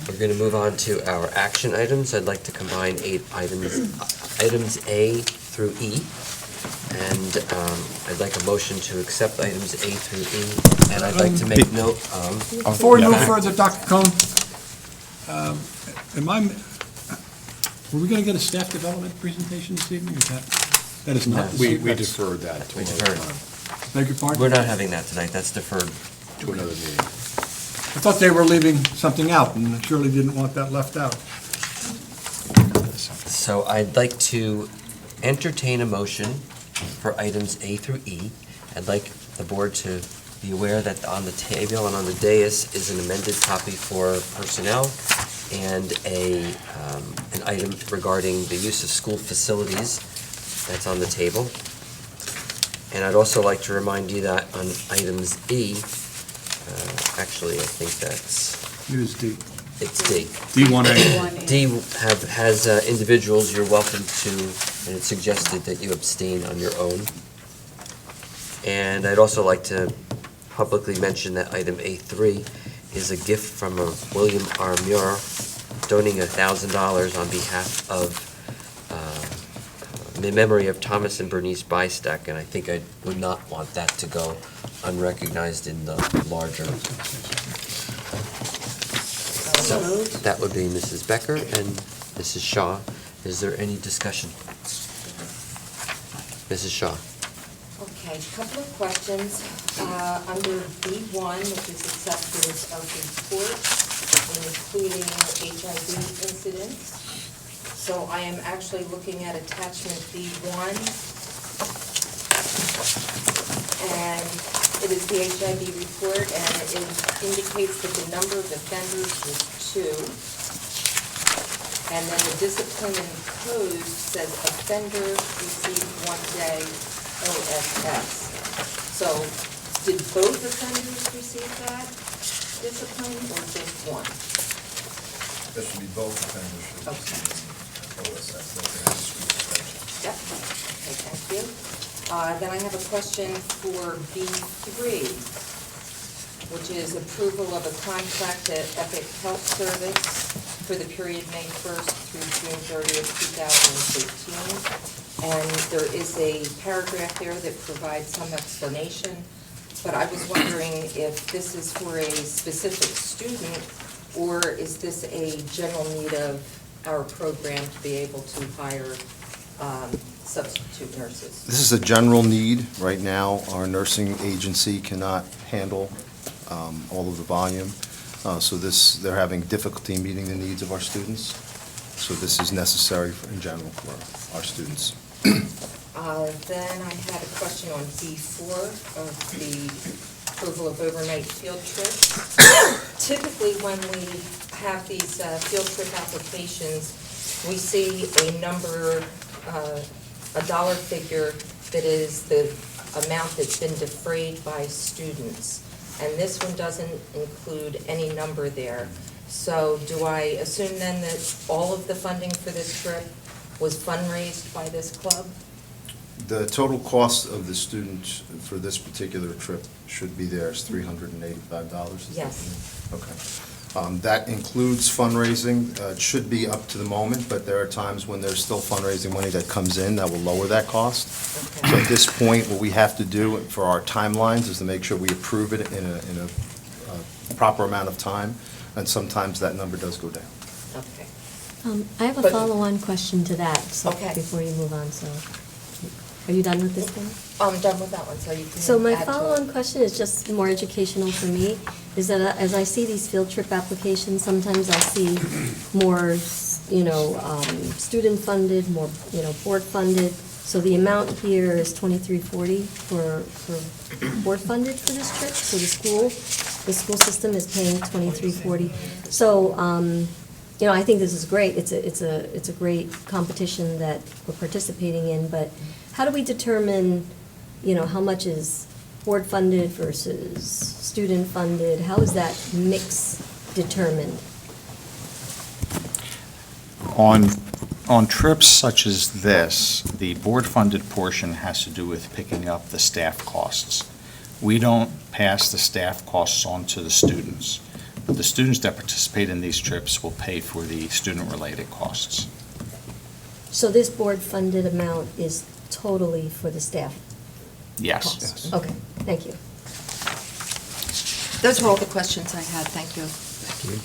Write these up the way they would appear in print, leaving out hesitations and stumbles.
We're going to move on to our action items. I'd like to combine items A through E. And I'd like a motion to accept items A through E. And I'd like to make note Before we move further, Dr. Cohn, were we going to get a staff development presentation this evening, or that is not? We deferred that to We another deferred. time, Beg your pardon? We're not having that tonight. That's deferred. to another meeting. I thought they were leaving something out, and surely didn't want that left out. So I'd like to entertain a motion for items A through E. I'd like the board to be aware that on the table and on the dais is an amended copy for personnel and an item regarding the use of school facilities that's on the table. And I'd also like to remind you that on items E, actually, I think It is D. it's D. D1A. D has individuals you're welcome to, and it's suggested that you abstain on your own. And I'd also like to publicly mention that item A3 is a gift from William R. Muir, donating $1,000 on behalf of the memory of Thomas and Bernice Bystack, and I think I would not want that to go unrecognized in the larger. So that would be Mrs. Becker and Mrs. Shaw. Is there any discussion? Mrs. Shaw. Okay, couple of questions. Under B1, which is acceptance of report, including HIV incidents. So I am actually looking at attachment B1. And it is the HIV report, and it indicates that the number of offenders was 2. And then the discipline imposed says offender received 1 day OSS. So did both offenders receive that discipline or just one? That should be both offenders should receive OSS. Yep. Okay, thank you. Then I have a question for B3, which is approval of a contract to Epic Health Service for the period May 1st through June 30th, 2013. And there is a paragraph there that provides some explanation, but I was wondering if this is for a specific student, or is this a general need of our program to be able to hire substitute nurses? This is a general need. Right now, our nursing agency cannot handle all of the volume. So they're having difficulty meeting the needs of our students. So this is necessary in general for our students. Then I had a question on B4 of the approval of overnight field trips. Typically, when we have these field trip applications, we see a number, a dollar figure that is the amount that's been defrayed by students. And this one doesn't include any number there. So do I assume then that all of the funding for this trip was fundraised by this club? The total cost of the students for this particular trip should be there is $385. Yes. Okay. That includes fundraising. It should be up to the moment, but there are times when there's still fundraising money that comes in that will lower that cost. Okay. So at this point, what we have to do for our timelines is to make sure we approve it in a proper amount of time, and sometimes that number does go down. Okay. I have a But- follow-on question to that, so Okay. before you move on, so, are you done with this one? I'm done with that one, so you can So my add to it. follow-on question is just more educational for me, is that as I see these field trip applications, sometimes I see more, student-funded, more, board-funded. So the amount here is $2340 for board-funded for this trip, so the school system is paying $2340. So, I think this is great. It's a great competition that we're participating in, but how do we determine, how much is board-funded versus student-funded? How is that mix determined? On trips such as this, the board-funded portion has to do with picking up the staff costs. We don't pass the staff costs on to the students. The students that participate in these trips will pay for the student-related costs. So this board-funded amount is totally for the staff Yes. costs? Okay, thank you. Those were all the questions I had, thank you. Thank you.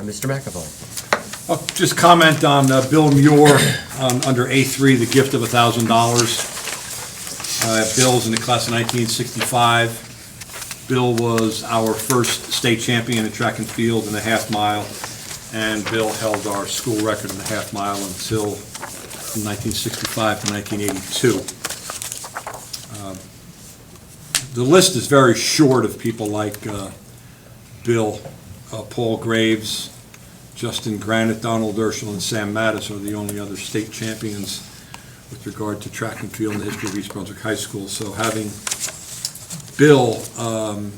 Mr. McAvoy. I'll just comment on Bill Muir, under A3, the gift of $1,000. Bill's in the class of 1965. Bill was our first state champion in track and field in the half mile, and Bill held our school record in the half mile until from 1965 to 1982. The list is very short of people like Bill. Paul Graves, Justin Granite, Donald Urschel, and Sam Mattis are the only other state champions with regard to track and field in the history of East Brunswick High School. So having Bill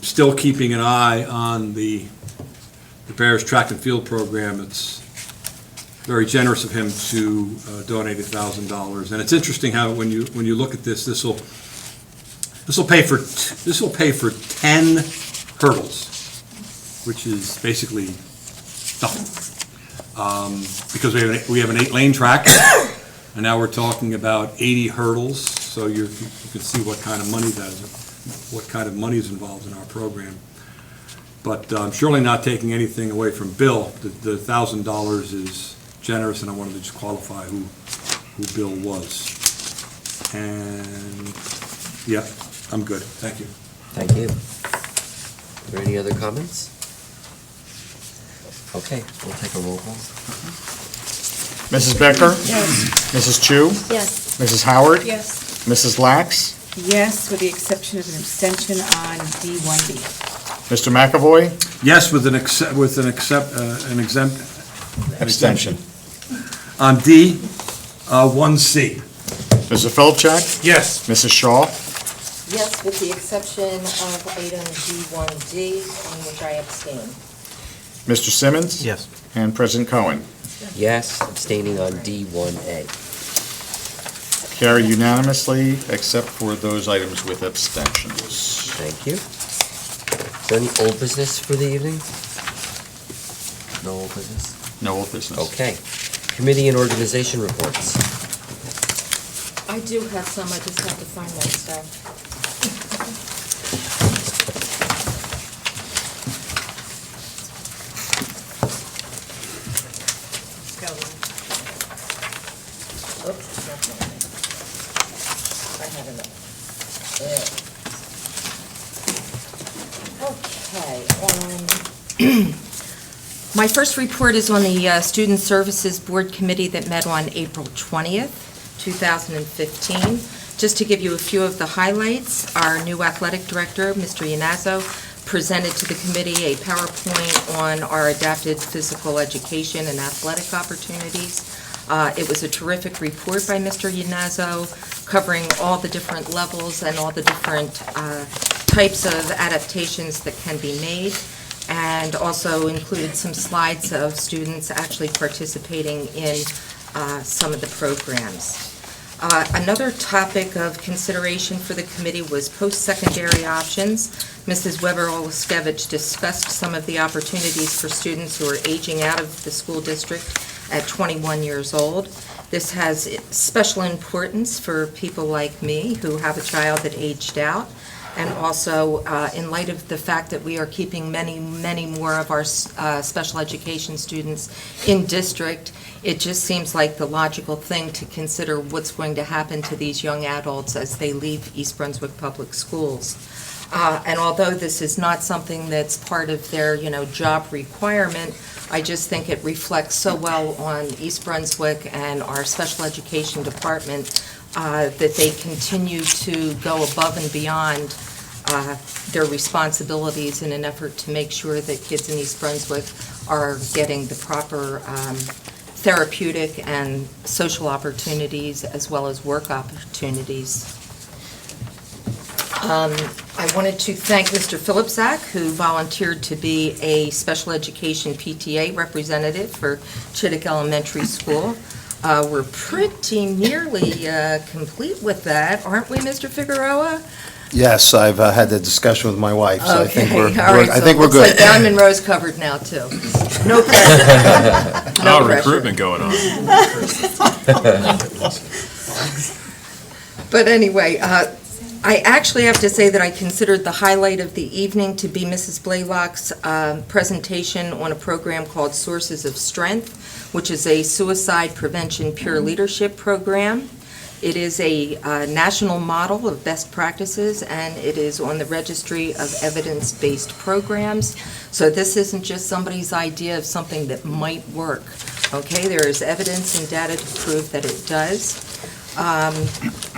still keeping an eye on the Bears track and field program, it's very generous of him to donate $1,000. And it's interesting how when you look at this, this will pay for 10 hurdles, which is basically nothing. Because we have an 8-lane track, and now we're talking about 80 hurdles, so you can see what kind of money is involved in our program. But I'm surely not taking anything away from Bill. The $1,000 is generous, and I wanted to just qualify who Bill was. And, yeah, I'm good. Thank you. Thank you. Are there any other comments? Okay, we'll take a roll call. Mrs. Becker? Yes. Mrs. Chu? Yes. Mrs. Howard? Yes. Mrs. Lax? Yes, with the exception of an abstention on D1B. Mr. McAvoy? Yes, with an exempt. Abstention. On D, 1C. Mr. Philipchak? Yes. Mrs. Shaw? Yes, with the exception of item D1D, on which I abstain. Mr. Simmons? Yes. And President Cohen? Yes, abstaining on D1A. Carried unanimously, except for those items with abstentions. Thank you. Is there any old business for the evening? No old business? No old business. Okay. Committee and organization reports. I do have some, I just have to find that stuff. Oops, that's not it. I have enough. Okay, my first report is on the Student Services Board Committee that met on April 20th, 2015. Just to give you a few of the highlights, our new athletic director, Mr. Iannazzo, presented to the committee a PowerPoint on our adapted physical education and athletic opportunities. It was a terrific report by Mr. Iannazzo, covering all the different levels and all the different types of adaptations that can be made, and also included some slides of students actually participating in some of the programs. Another topic of consideration for the committee was post-secondary options. Mrs. Weber-Olaskevich discussed some of the opportunities for students who are aging out of the school district at 21 years old. This has special importance for people like me who have a child that aged out, and also in light of the fact that we are keeping many more of our special education students in district, it just seems like the logical thing to consider what's going to happen to these young adults as they leave East Brunswick Public Schools. And although this is not something that's part of their, job requirement, I just think it reflects so well on East Brunswick and our special education department that they continue to go above and beyond their responsibilities in an effort to make sure that kids in East Brunswick are getting the proper therapeutic and social opportunities as well as work opportunities. I wanted to thank Mr. Philipczak, who volunteered to be a special education PTA representative for Chittick Elementary School. We're pretty nearly complete with that, aren't we, Mr. Figueroa? Yes, I've had that discussion with my wife, so I think we're, Okay, all right, I so think we're looks like good. Diamond Row's covered now, too. No pressure. No Oh, pressure. recruitment going on. But anyway, I actually have to say that I considered the highlight of the evening to be Mrs. Blaylock's presentation on a program called Sources of Strength, which is a suicide prevention peer leadership program. It is a national model of best practices, and it is on the Registry of Evidence-Based Programs. So this isn't just somebody's idea of something that might work, okay? There is evidence and data to prove that it does.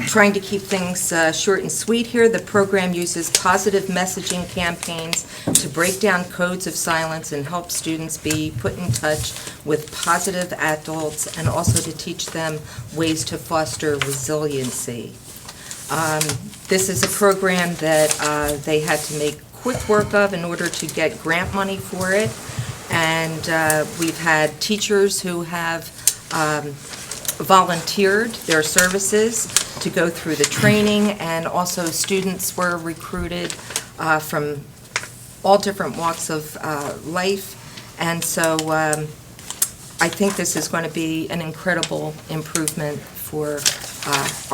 Trying to keep things short and sweet here, the program uses positive messaging campaigns to break down codes of silence and help students be put in touch with positive adults, and also to teach them ways to foster resiliency. This is a program that they had to make quick work of in order to get grant money for it, and we've had teachers who have volunteered their services to go through the training, and also students were recruited from all different walks of life. And so I think this is going to be an incredible improvement for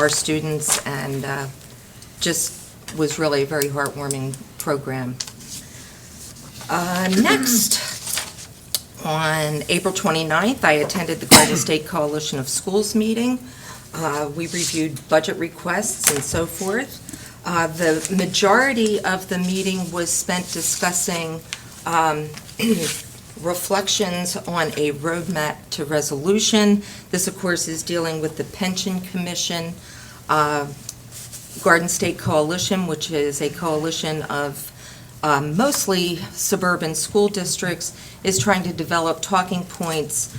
our students, and just was really a very heartwarming program. Next, on April 29th, I attended the Garden State Coalition of Schools meeting. We reviewed budget requests and so forth. The majority of the meeting was spent discussing reflections on a roadmap to resolution. This, of course, is dealing with the Pension Commission, Garden State Coalition, which is a coalition of mostly suburban school districts, is trying to develop talking points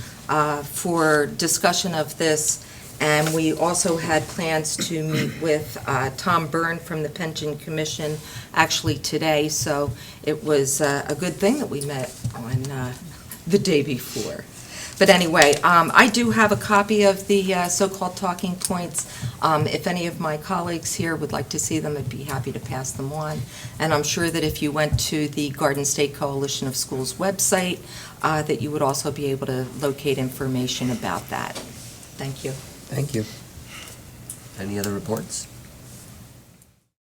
for discussion of this. And we also had plans to meet with Tom Byrne from the Pension Commission actually today, so it was a good thing that we met on the day before. But anyway, I do have a copy of the so-called talking points. If any of my colleagues here would like to see them, I'd be happy to pass them on. And I'm sure that if you went to the Garden State Coalition of Schools website, that you would also be able to locate information about that. Thank you. Thank you. Any other reports?